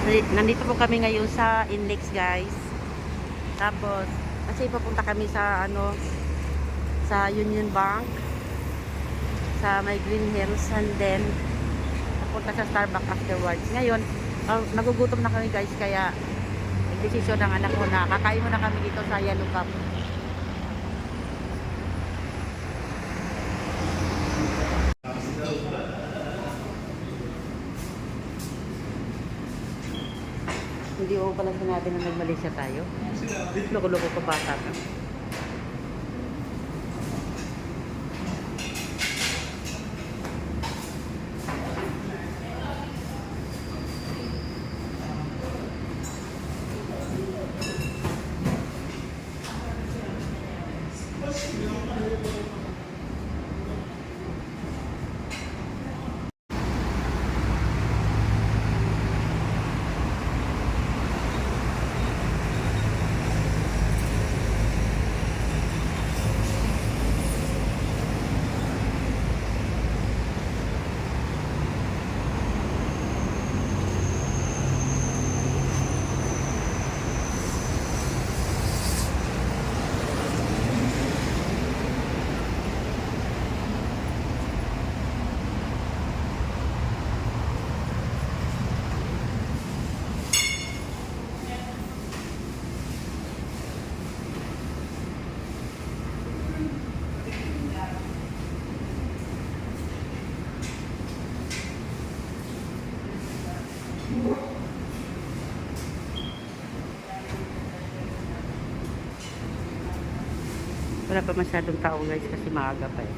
Nandito po kami ngayon sa Inlex, guys. Tapos kasi papunta kami sa sa Union Bank sa may Green Hills, and then papunta sa Starbucks afterwards. Ngayon nagugutom na kami, guys, kaya nagdesisyon ng anak ko na kakain muna kami dito sa Yellow Cup. Hindi ko pala sinabi na nag-Malaysia tayo. Loko-loko pa bata ka. Wala pa masyadong tao, guys, kasi maaga pa eh.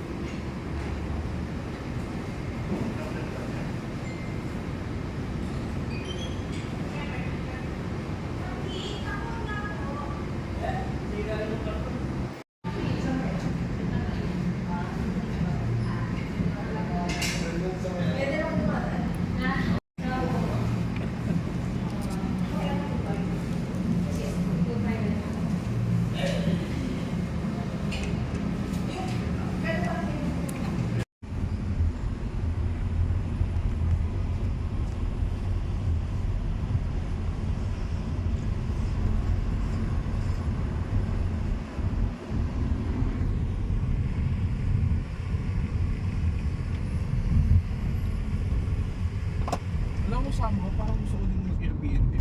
Alam mo, somehow parang gusto ko din mag-Airbnb.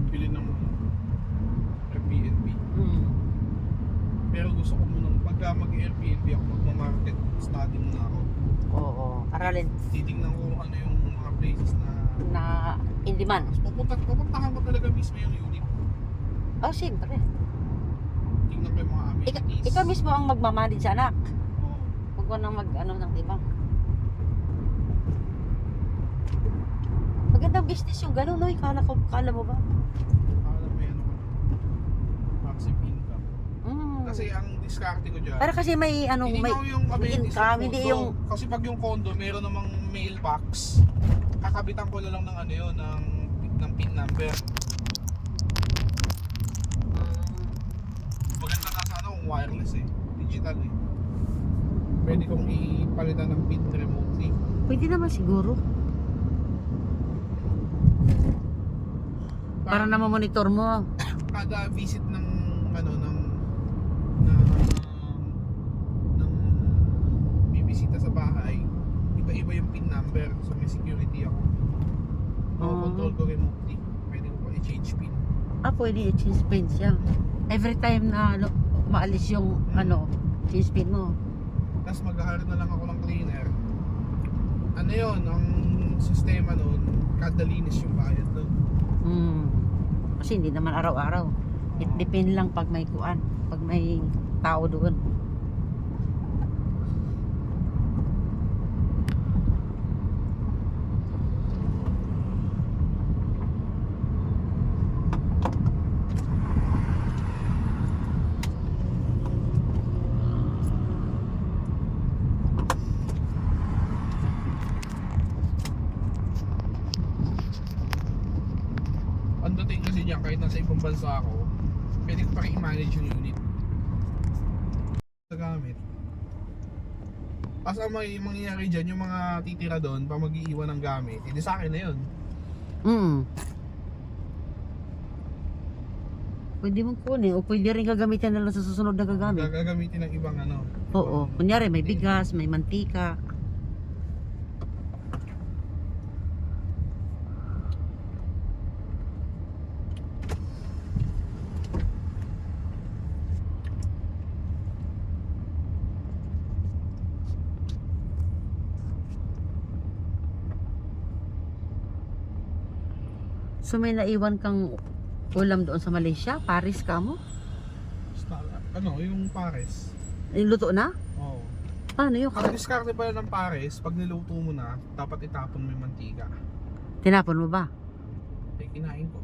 Bili ng Airbnb. Pero gusto ko munang pagka mag-Airbnb ako, magma-market study muna ako. Oo, aralin Titignan ko kung ano yung mga places na in demand. Pupuntahan ko talaga mismo yung unit. Oh, siyempre. Tingnan ko yung mga amenities. Ikaw mismo ang magmamanage sa anak. Oo. Huwag mo nang ng ibang. Magandang business yung gano'n, no? Kala mo ba? Akala mo yan ako. Passive income. Kasi ang diskarte ko dyan, Pero kasi may hindi may daw yung amenities income, ng hindi condo. yung Kasi pag yung condo, meron namang mailbox. Kakabitan ko na lang ng ano yun, ng PIN number. Maganda nga sana kung wireless eh. Digital eh. Pwede kong ipalitan ng PIN remotely. pwede naman siguro. Para na monitor mo. Kada visit ng bibisita sa bahay, iba-iba yung PIN number, so may security ako. Control ko remotely. Pwede ko pa i-change PIN. Pwede i-change pin siya. Every time na maalis yung change pin mo. Tapos mag-hire na lang ako ng cleaner. Ano yun, ang sistema nun, kada linis yung bayad nun. Kasi hindi naman araw-araw. It depend lang pag may kuan, pag may tao doon. Ang dating kasi niya, kahit nasa ibang bansa ako, pwede ko pa i-manage yung unit sa gamit. Tapos ang mangyayari dyan, yung mga titira doon, pag mag-iiwan ng gamit, edi sa akin na yun. Pwede mong kunin o pwede rin gagamitin na lang sa susunod na gagamit. Gagamitin ng ibang ano. Oo. Kunyari may bigas, may mantika. So may naiwan kang ulam doon sa Malaysia? Paris ka mo? Ano, yung pares. Niluto na? Oo. Paano yun? Ang diskarte pala ng pares, pag niluto mo na, dapat itapon mo yung mantika. Tinapon mo ba? Eh, kinain ko.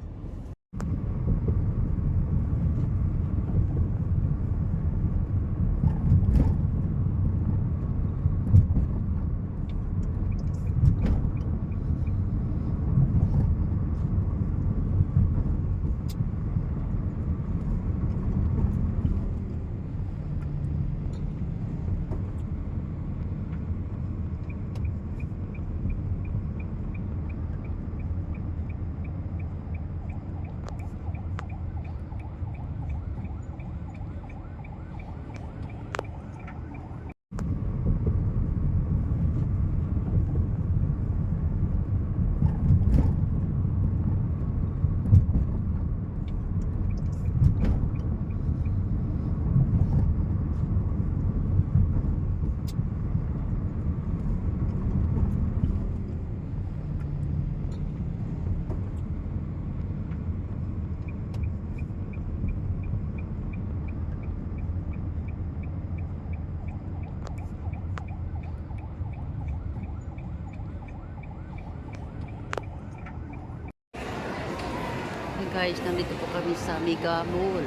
Hey guys, nandito po kami sa Mega Mall.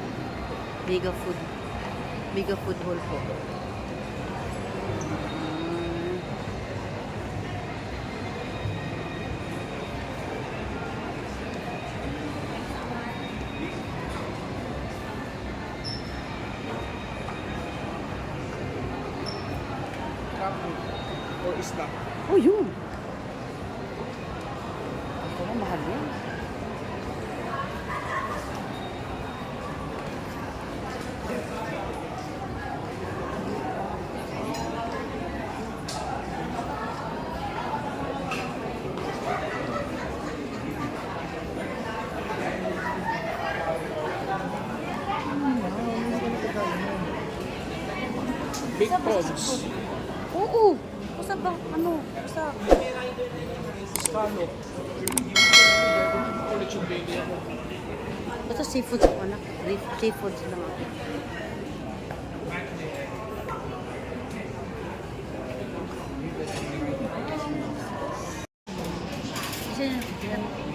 Mega Food Hall po. Kapo. Or isda. Oh, yun. Ito na, mahal yan. Big prawns. Oo. Basta ba, ano? Basta. Scallop. Ulit yung baby ako. Basta seafoods ako, anak. Seafoods lang ako. Kasi yan.